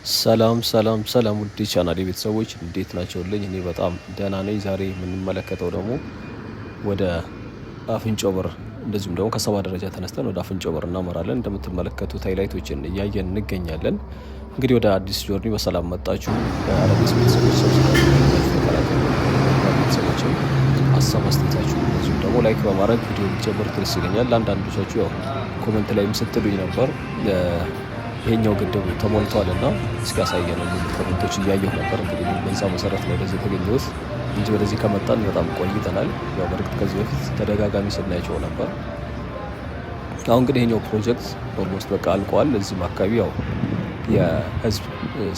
ሰላም ሰላም ሰላም ውድ ቻናሌ ቤተሰቦች እንዴት ናቸውልኝ? እኔ በጣም ደህና ነኝ። ዛሬ የምንመለከተው ደግሞ ወደ አፍንጮ በር እንደዚሁም ደግሞ ከሰባ ደረጃ ተነስተን ወደ አፍንጮ በር እናመራለን። እንደምትመለከቱት ሃይላይቶችን እያየን እንገኛለን። እንግዲህ ወደ አዲስ ጆርኒ በሰላም መጣችሁ። አዳዲስ ቤተሰቦች ቤተሰቦችን ሀሳብ አስተያየታችሁ እንደዚሁም ደግሞ ላይክ በማድረግ ቪዲዮ ጀምር ደስ ይለኛል። አንዳንዶቻችሁ ያው ኮመንት ላይም ስትሉኝ ነበር ይሄኛው ግድብ ተሞልቷል እና እስኪ ያሳየን የሚሉ ኮሜንቶች እያየሁ ነበር። እንግዲህ በዛ መሰረት ነው ወደዚህ የተገኘሁት እንጂ ወደዚህ ከመጣን በጣም ቆይተናል። ያው በእርግጥ ከዚህ በፊት ተደጋጋሚ ስናያቸው ነበር። አሁን እንግዲህ ይሄኛው ፕሮጀክት ኦልሞስት በቃ አልቋል። እዚህም አካባቢ ያው የህዝብ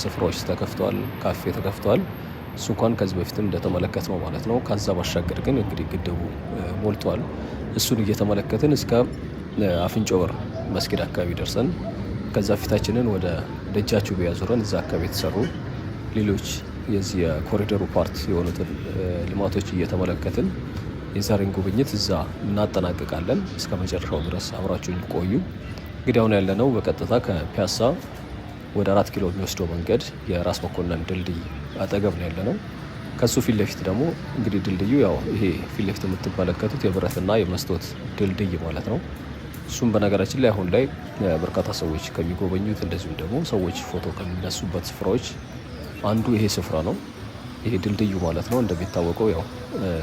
ስፍራዎች ተከፍተዋል፣ ካፌ ተከፍተዋል። እሱ እንኳን ከዚህ በፊትም እንደተመለከት ነው ማለት ነው። ከዛ ባሻገር ግን እንግዲህ ግድቡ ሞልቷል። እሱን እየተመለከትን እስከ አፍንጮ በር መስጊድ አካባቢ ደርሰን ከዛ ፊታችንን ወደ ደጃችሁ ቢያዞረን እዛ አካባቢ የተሰሩ ሌሎች የዚህ የኮሪደሩ ፓርት የሆኑትን ልማቶች እየተመለከትን የዛሬን ጉብኝት እዛ እናጠናቅቃለን። እስከ መጨረሻው ድረስ አብራችሁን ቆዩ። እንግዲህ አሁን ያለነው በቀጥታ ከፒያሳ ወደ 4 ኪሎ የሚወስደው መንገድ የራስ መኮንን ድልድይ አጠገብ ነው ያለነው። ከሱ ፊት ለፊት ደግሞ እንግዲህ ድልድዩ ያው ይሄ ፊት ለፊት የምትመለከቱት የብረትና የመስታወት ድልድይ ማለት ነው። እሱም በነገራችን ላይ አሁን ላይ በርካታ ሰዎች ከሚጎበኙት እንደዚሁም ደግሞ ሰዎች ፎቶ ከሚነሱበት ስፍራዎች አንዱ ይሄ ስፍራ ነው። ይሄ ድልድዩ ማለት ነው። እንደሚታወቀው ያው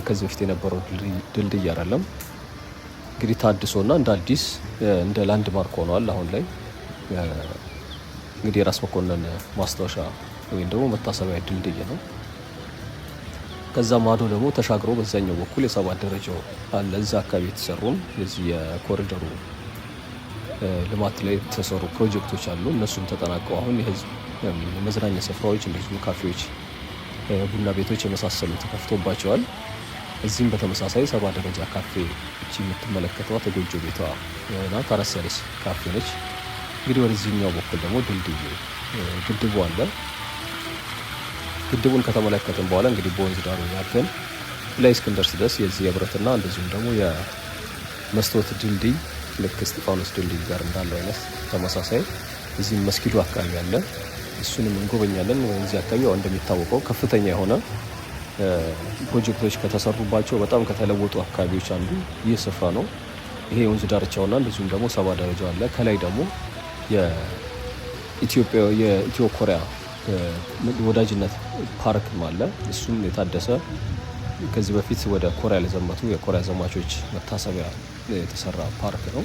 ከዚህ በፊት የነበረው ድልድይ አይደለም። እንግዲህ ታድሶና እንደ አዲስ እንደ ላንድ ማርክ ሆኗል። አሁን ላይ እንግዲህ የራስ መኮንን ማስታወሻ ወይም ደግሞ መታሰቢያ ድልድይ ነው። ከዛ ማዶ ደግሞ ተሻግሮ በዛኛው በኩል የሰባት ደረጃው አለ። እዛ አካባቢ የተሰሩም የዚህ የኮሪደሩ ልማት ላይ የተሰሩ ፕሮጀክቶች አሉ። እነሱም ተጠናቀው አሁን የህዝብ የመዝናኛ ስፍራዎች እንደዚሁ ካፌዎች፣ ቡና ቤቶች የመሳሰሉ ተከፍቶባቸዋል። እዚህም በተመሳሳይ ሰባ ደረጃ ካፌ እቺ የምትመለከተዋ ጎጆ ቤቷ ናት። አነስ ያለች ካፌ ነች። እንግዲህ ወደዚህኛው በኩል ደግሞ ግድቡ አለ። ግድቡን ከተመለከትን በኋላ እንግዲህ በወንዝ ዳሩ ያለን ላይ እስክንደርስ ድረስ የዚህ የብረትና እንደዚሁም ደግሞ የመስታወት ድልድይ ልክ እስጢፋኖስ ድልድይ ጋር እንዳለው አይነት ተመሳሳይ እዚህም መስጊዱ አካባቢ አለ። እሱንም እንጎበኛለን። እዚህ አካባቢ ያው እንደሚታወቀው ከፍተኛ የሆነ ፕሮጀክቶች ከተሰሩባቸው በጣም ከተለወጡ አካባቢዎች አንዱ ይህ ስፍራ ነው። ይሄ የወንዝ ዳርቻውና እንደዚሁም ደግሞ ሰባ ደረጃው አለ። ከላይ ደግሞ የኢትዮ ኮሪያ ወዳጅነት ፓርክም አለ። እሱም የታደሰ ከዚህ በፊት ወደ ኮሪያ ለዘመቱ የኮሪያ ዘማቾች መታሰቢያ የተሰራ ፓርክ ነው።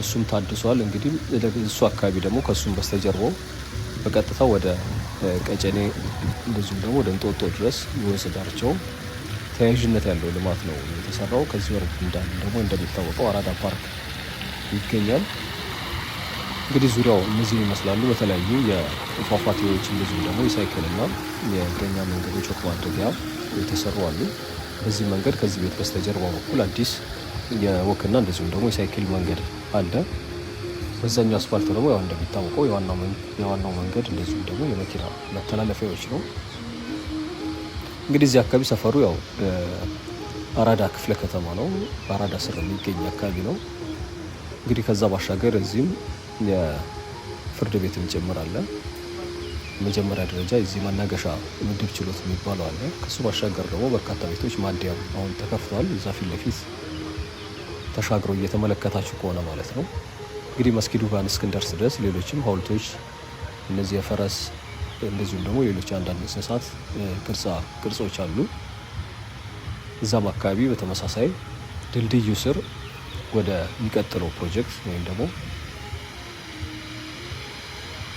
እሱም ታድሷል። እንግዲህ እሱ አካባቢ ደግሞ ከእሱም በስተጀርባው በቀጥታ ወደ ቀጨኔ እንደዚሁም ደግሞ ወደ እንጦጦ ድረስ የወንዝ ዳርቻው ተያያዥነት ያለው ልማት ነው የተሰራው። ከዚህ ወር እንዳለ ደግሞ እንደሚታወቀው አራዳ ፓርክ ይገኛል። እንግዲህ ዙሪያው እነዚህ ይመስላሉ። በተለያዩ የፏፏቴዎች እንደዚሁም ደግሞ የሳይክልና የእግረኛ መንገዶች ወክ ማድረጊያ የተሰሩ አሉ። በዚህ መንገድ ከዚህ ቤት በስተጀርባ በኩል አዲስ የወክና እንደዚሁም ደግሞ የሳይክል መንገድ አለ። በዛኛው አስፋልት ደግሞ ያው እንደሚታወቀው የዋናው መንገድ እንደዚሁም ደግሞ የመኪና መተላለፊያዎች ነው። እንግዲህ እዚህ አካባቢ ሰፈሩ ያው አራዳ ክፍለ ከተማ ነው። በአራዳ ስር የሚገኝ አካባቢ ነው። እንግዲህ ከዛ ባሻገር እዚህም የፍርድ ቤትም ጭምር አለ። መጀመሪያ ደረጃ የዚህ መናገሻ ምድብ ችሎት የሚባለው አለ። ከሱ ባሻገር ደግሞ በርካታ ቤቶች ማደያም አሁን ተከፍተዋል። እዛ ፊት ለፊት ተሻግሮ እየተመለከታችሁ ከሆነ ማለት ነው። እንግዲህ መስጊዱ ጋር እስክንደርስ ድረስ ሌሎችም ሐውልቶች እነዚህ የፈረስ እንደዚሁም ደግሞ ሌሎች አንዳንድ እንስሳት ቅርጾች አሉ። እዛም አካባቢ በተመሳሳይ ድልድዩ ስር ወደ የሚቀጥለው ፕሮጀክት ወይም ደግሞ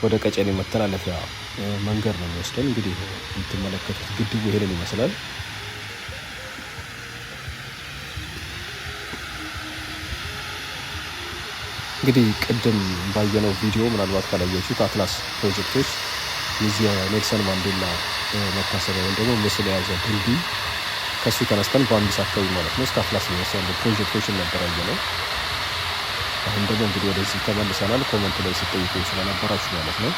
ወደ ቀጨኔ መተላለፊያ መንገድ ነው የሚወስደን። እንግዲህ የምትመለከቱት ግድቡ ይሄንን ይመስላል። እንግዲህ ቅድም ባየነው ቪዲዮ ምናልባት ካላያችሁት አትላስ ፕሮጀክቶች የዚህ የኔልሰን ማንዴላ መታሰቢያ ወይም ደግሞ ምስል የያዘ ድልድይ ከሱ ተነስተን በአምቢስ አካባቢ ማለት ነው እስከ አትላስ የሚወስዱ ፕሮጀክቶችን ነበር ያየነው። አሁን ደግሞ እንግዲህ ወደዚህ ተመልሰናል። ኮመንት ላይ ሲጠይቁ ስለነበራችሁ ማለት ነው።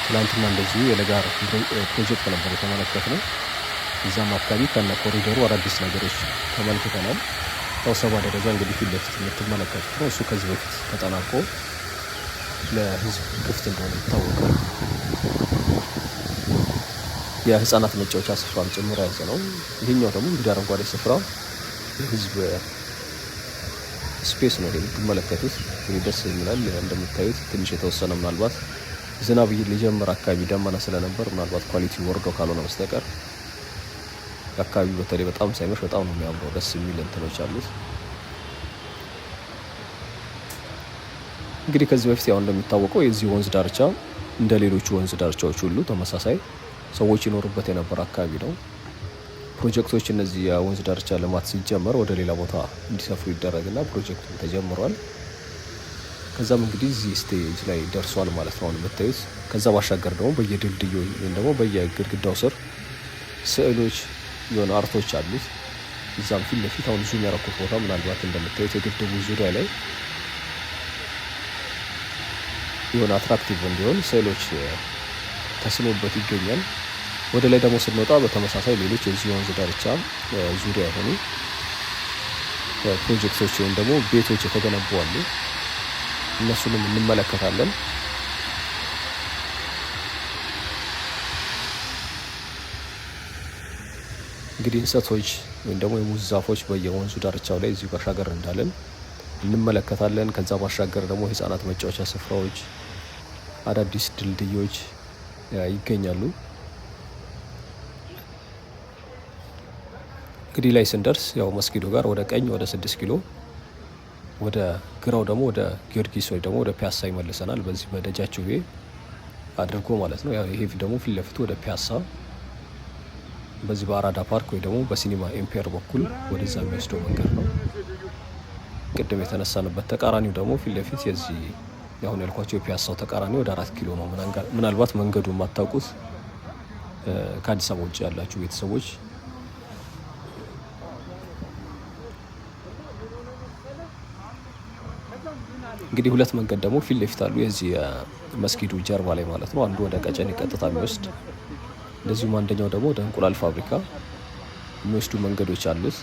ትናንትና እንደዚሁ የለጋር ፕሮጀክት ነበር የተመለከትነው። እዛም አካባቢ ከነ ኮሪደሩ አዳዲስ ነገሮች ተመልክተናል። ያው 70 ደረጃ እንግዲህ ፊት ለፊት የምትመለከቱት ነው። እሱ ከዚህ በፊት ተጠናቆ ለህዝብ ክፍት እንደሆነ ይታወቃል። የህፃናት መጫወቻ ስፍራም ጭምር ያዘ ነው። ይሄኛው ደግሞ እንግዲህ አረንጓዴ ስፍራ የህዝብ ስፔስ ነው የምትመለከቱት። እንግዲህ ደስ ይላል። እንደምታዩት ትንሽ የተወሰነ ምናልባት ዝናብ ሊጀምር አካባቢ ደመና ስለነበር ምናልባት ኳሊቲ ወርዶ ካልሆነ በስተቀር አካባቢ በተለይ በጣም ሳይመሽ በጣም ነው የሚያምረው። ደስ የሚል እንትኖች አሉት። እንግዲህ ከዚህ በፊት ያው እንደሚታወቀው የዚህ ወንዝ ዳርቻ እንደ ሌሎቹ ወንዝ ዳርቻዎች ሁሉ ተመሳሳይ ሰዎች ይኖሩበት የነበረ አካባቢ ነው። ፕሮጀክቶች እነዚህ የወንዝ ዳርቻ ልማት ሲጀመር ወደ ሌላ ቦታ እንዲሰፍሩ ይደረግና ፕሮጀክቱ ተጀምሯል። ከዛም እንግዲህ እዚህ ስቴጅ ላይ ደርሷል ማለት ነው አሁን የምታዩት። ከዛ ባሻገር ደግሞ በየድልድዩ ወይም ደግሞ በየግድግዳው ስር ስዕሎች የሆነ አርቶች አሉት። እዛም ፊት ለፊት አሁን ዙም ያረኩት ቦታ ምናልባት እንደምታዩት የግድቡ ዙሪያ ላይ የሆነ አትራክቲቭ እንዲሆን ስዕሎች ተስኖበት ይገኛል። ወደ ላይ ደግሞ ስንወጣ በተመሳሳይ ሌሎች የዚህ ወንዝ ዳርቻ ዙሪያ የሆኑ ፕሮጀክቶች ወይም ደግሞ ቤቶች የተገነቡ አሉ። እነሱንም እንመለከታለን። እንግዲህ እንሰቶች ወይም ደግሞ የሙዝ ዛፎች በየወንዙ ዳርቻው ላይ እዚሁ ባሻገር እንዳለን እንመለከታለን። ከዛ ባሻገር ደግሞ የህፃናት መጫወቻ ስፍራዎች፣ አዳዲስ ድልድዮች ይገኛሉ። እንግዲህ ላይ ስንደርስ ያው መስጊዱ ጋር ወደ ቀኝ ወደ 6 ኪሎ፣ ወደ ግራው ደግሞ ወደ ጊዮርጊስ ወይ ደግሞ ወደ ፒያሳ ይመልሰናል። በዚህ በደጃችቤ አድርጎ ማለት ነው። ያው ይሄ ደግሞ ፊት ለፊቱ ወደ ፒያሳ በዚህ በአራዳ ፓርክ ወይ ደግሞ በሲኒማ ኤምፒየር በኩል ወደዛ የሚወስደው መንገድ ነው። ቅድም የተነሳንበት ተቃራኒው ደግሞ ፊት ለፊት የዚህ ያሁን ያልኳቸው የፒያሳው ተቃራኒ ወደ 4 ኪሎ ነው። ምናልባት መንገዱ የማታውቁት ከአዲስ አበባ ውጭ ያላችሁ ቤተሰቦች እንግዲህ ሁለት መንገድ ደግሞ ፊት ለፊት አሉ የዚህ መስጊዱ ጀርባ ላይ ማለት ነው። አንዱ ወደ ቀጨኔ ቀጥታ የሚወስድ እንደዚሁም አንደኛው ደግሞ ወደ እንቁላል ፋብሪካ የሚወስዱ መንገዶች አሉት።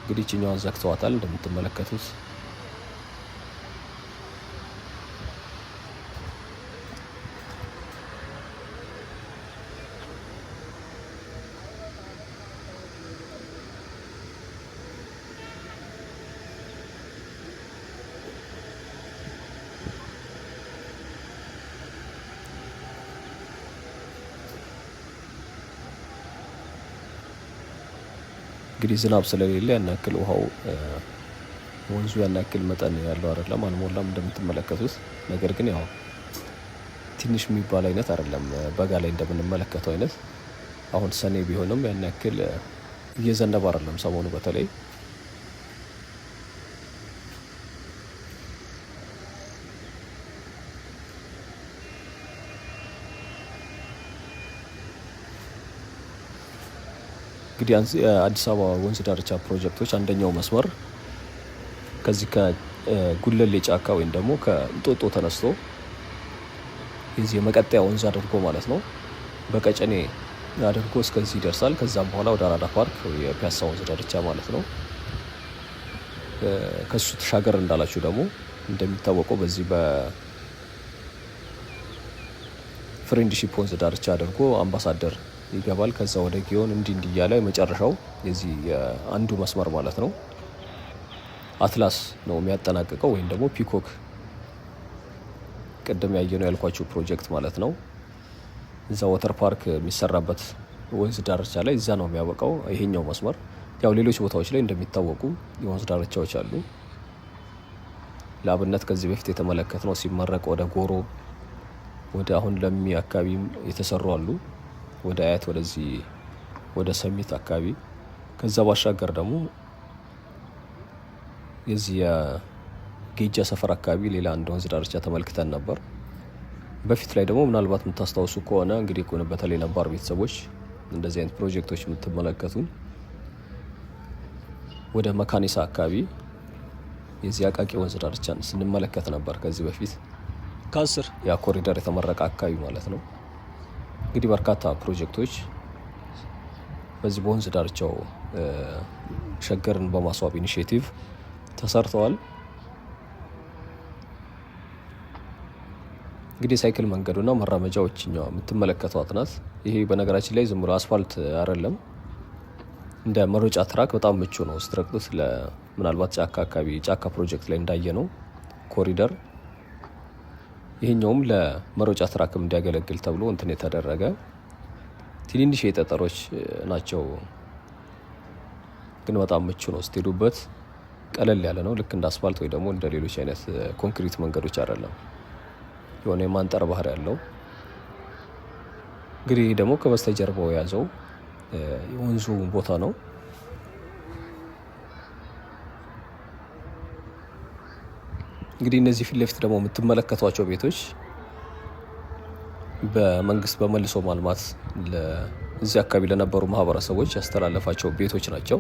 እንግዲህ እችኛዋን ዘግተዋታል እንደምትመለከቱት። እንግዲህ ዝናብ ስለሌለ ያን ያክል ውሃው ወንዙ ያን ያክል መጠን ያለው አይደለም፣ አልሞላም እንደምትመለከቱት። ነገር ግን ያው ትንሽ የሚባል አይነት አይደለም፣ በጋ ላይ እንደምንመለከተው አይነት። አሁን ሰኔ ቢሆንም ያን ያክል እየዘነበ አይደለም ሰሞኑ በተለይ። እንግዲህ የአዲስ አበባ ወንዝ ዳርቻ ፕሮጀክቶች አንደኛው መስመር ከዚህ ከጉለሌ ጫካ ወይም ደግሞ ከእንጦጦ ተነስቶ የዚህ የመቀጠያ ወንዝ አድርጎ ማለት ነው በቀጨኔ አድርጎ እስከዚህ ይደርሳል። ከዛም በኋላ ወደ አራዳ ፓርክ የፒያሳ ወንዝ ዳርቻ ማለት ነው። ከሱ ተሻገር እንዳላችሁ ደግሞ እንደሚታወቀው በዚህ በፍሬንድሺፕ ወንዝ ዳርቻ አድርጎ አምባሳደር ይገባል። ከዛ ወደ ጊዮን እንዲህ እያለ መጨረሻው የዚህ አንዱ መስመር ማለት ነው አትላስ ነው የሚያጠናቅቀው ወይም ደግሞ ፒኮክ ቅድም ያየነው ያልኳችሁ ፕሮጀክት ማለት ነው። እዛ ወተር ፓርክ የሚሰራበት ወንዝ ዳርቻ ላይ እዛ ነው የሚያበቃው ይሄኛው መስመር። ያው ሌሎች ቦታዎች ላይ እንደሚታወቁ የወንዝ ዳርቻዎች አሉ። ለአብነት ከዚህ በፊት የተመለከትነው ሲመረቅ ወደ ጎሮ ወደ አሁን ለሚ አካባቢም የተሰሩ አሉ። ወደ አያት ወደዚህ ወደ ሰሚት አካባቢ። ከዛ ባሻገር ደግሞ የዚህ የጌጃ ሰፈር አካባቢ ሌላ አንድ ወንዝ ዳርቻ ተመልክተን ነበር። በፊት ላይ ደግሞ ምናልባት የምታስታውሱ ከሆነ እንግዲህ በተለይ ነባር ቤተሰቦች እንደዚህ አይነት ፕሮጀክቶች የምትመለከቱ ወደ መካኒሳ አካባቢ የዚህ አቃቂ ወንዝ ዳርቻን ስንመለከት ነበር ከዚህ በፊት ከ10 ያ ኮሪደር የተመረቀ አካባቢ ማለት ነው። እንግዲህ በርካታ ፕሮጀክቶች በዚህ በወንዝ ዳርቻው ሸገርን በማስዋብ ኢኒሼቲቭ ተሰርተዋል። እንግዲህ ሳይክል መንገዱና መራመጃዎችኛው የምትመለከቷት ናት። ይሄ በነገራችን ላይ ዝም ብሎ አስፋልት አይደለም፣ እንደ መሮጫ ትራክ በጣም ምቹ ነው። ስትረግጡት ምናልባት ጫካ አካባቢ ጫካ ፕሮጀክት ላይ እንዳየ ነው ኮሪደር፣ ይሄኛውም ለመሮጫ ትራክም እንዲያገለግል ተብሎ እንትን የተደረገ ትንንሽ የጠጠሮች ናቸው፣ ግን በጣም ምቹ ነው። ስትሄዱበት ቀለል ያለ ነው። ልክ እንደ አስፋልት ወይ ደግሞ እንደ ሌሎች አይነት ኮንክሪት መንገዶች አይደለም። የሆነ የማንጠር ባህር ያለው እንግዲህ ደግሞ ከበስተጀርባው የያዘው የወንዙ ቦታ ነው። እንግዲህ እነዚህ ፊት ለፊት ደግሞ የምትመለከቷቸው ቤቶች በመንግስት በመልሶ ማልማት እዚህ አካባቢ ለነበሩ ማህበረሰቦች ያስተላለፋቸው ቤቶች ናቸው።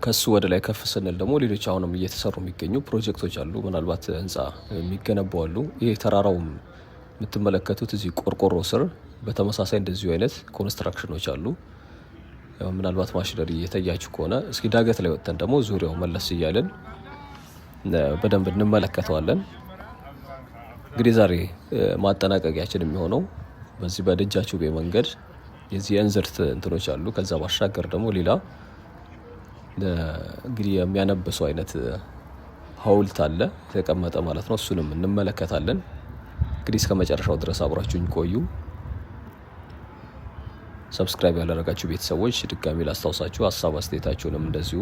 ከሱ ወደ ላይ ከፍ ስንል ደግሞ ሌሎች አሁንም እየተሰሩ የሚገኙ ፕሮጀክቶች አሉ። ምናልባት ህንፃ የሚገነቡ አሉ። ይሄ ተራራውም የምትመለከቱት እዚህ ቆርቆሮ ስር በተመሳሳይ እንደዚሁ አይነት ኮንስትራክሽኖች አሉ። ምናልባት ማሽነሪ እየታያችሁ ከሆነ እስኪ ዳገት ላይ ወጥተን ደግሞ ዙሪያው መለስ እያለን በደንብ እንመለከተዋለን። እንግዲህ ዛሬ ማጠናቀቂያችን የሚሆነው በዚህ በደጃችሁ መንገድ የዚህ የእንዝርት እንትኖች አሉ። ከዛ ባሻገር ደግሞ ሌላ እንግዲህ የሚያነብሰው አይነት ሐውልት አለ የተቀመጠ ማለት ነው። እሱንም እንመለከታለን። እንግዲህ እስከ መጨረሻው ድረስ አብራችሁኝ ቆዩ። ሰብስክራይብ ያላደረጋችሁ ቤተሰቦች ድጋሚ ላስታውሳችሁ፣ ሀሳብ አስተያየታችሁንም እንደዚሁ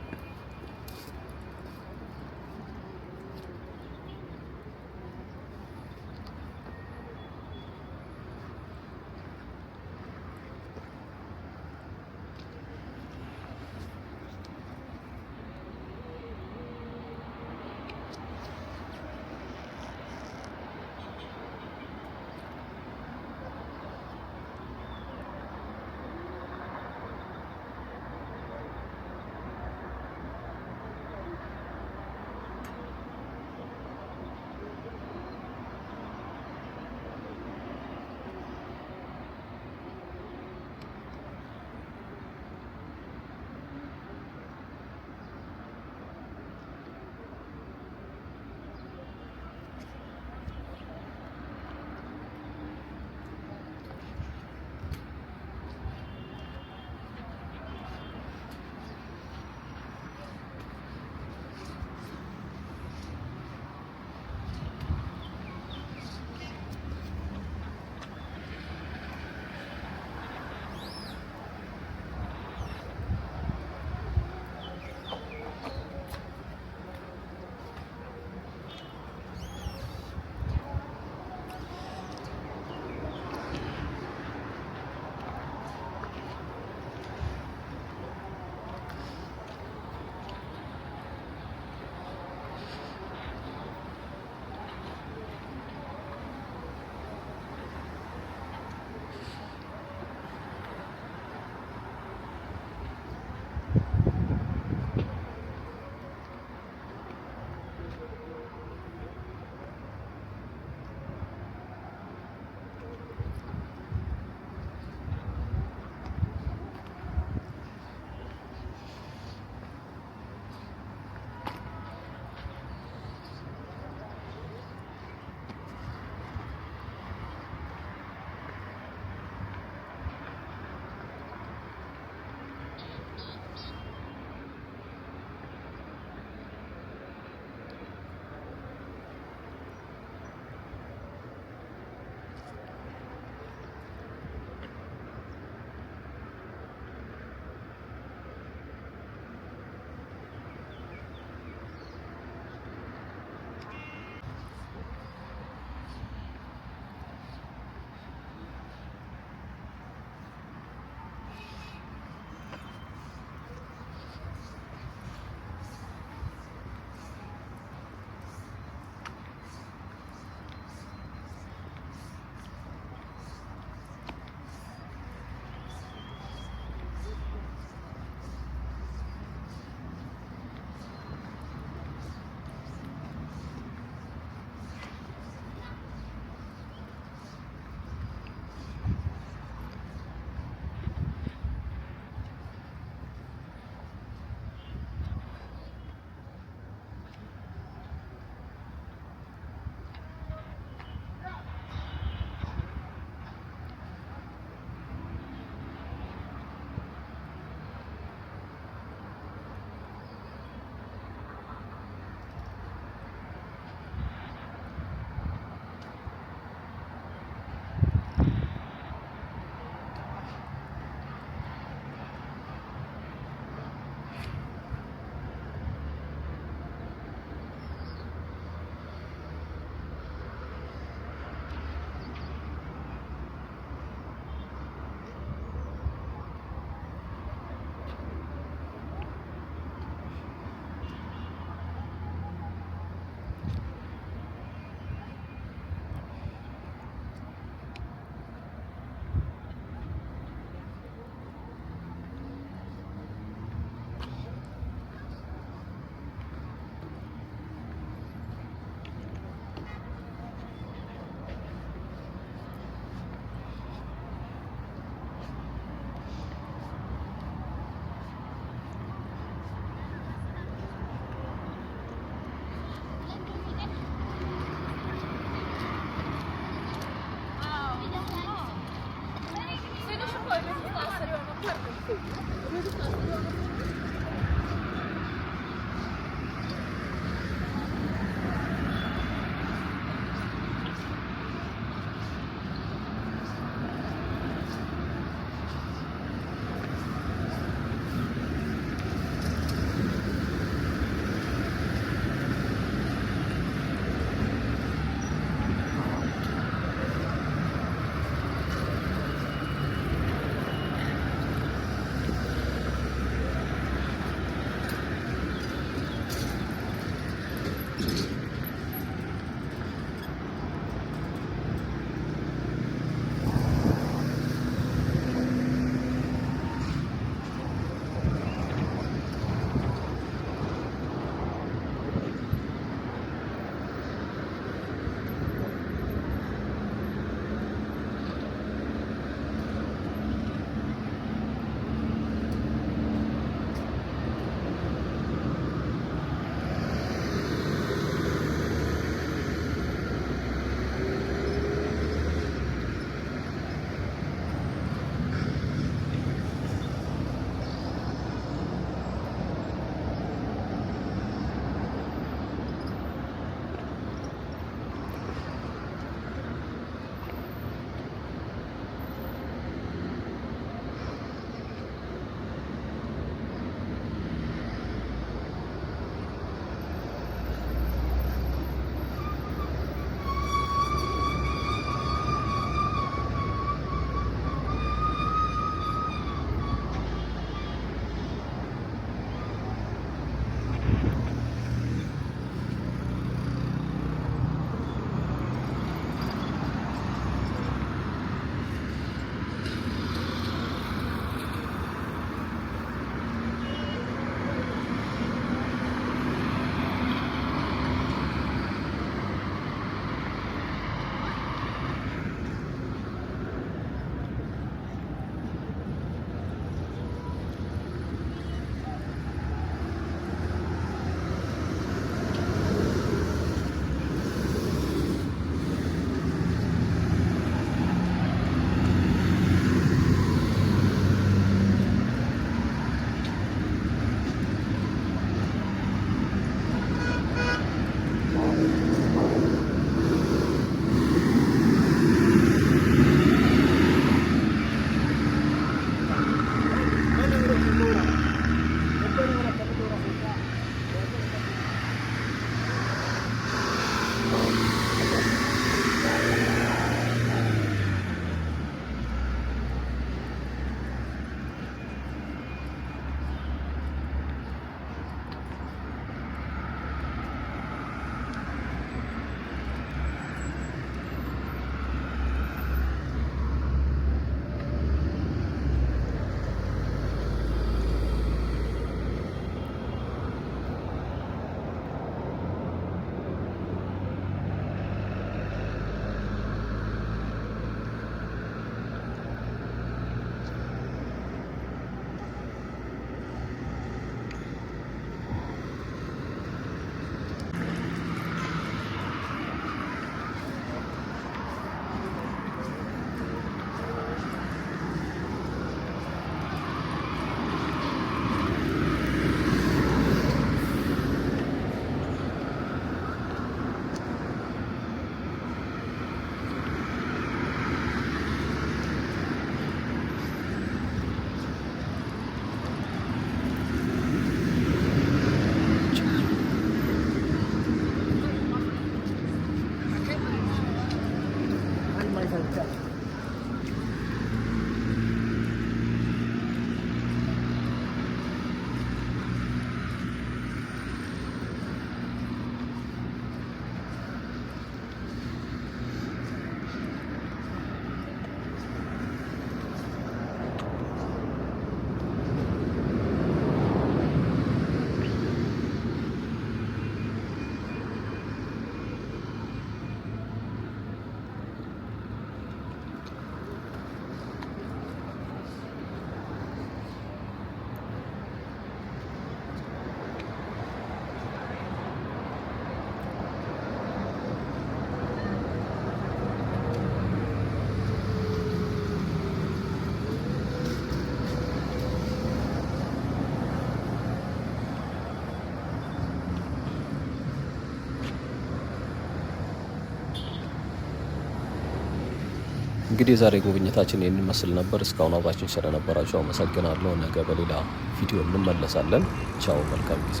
እንግዲህ የዛሬ ጉብኝታችን ይህን ይመስል ነበር። እስካሁን አብራችን ስለነበራችሁ አመሰግናለሁ። ነገ በሌላ ቪዲዮ እንመለሳለን። ቻው፣ መልካም ጊዜ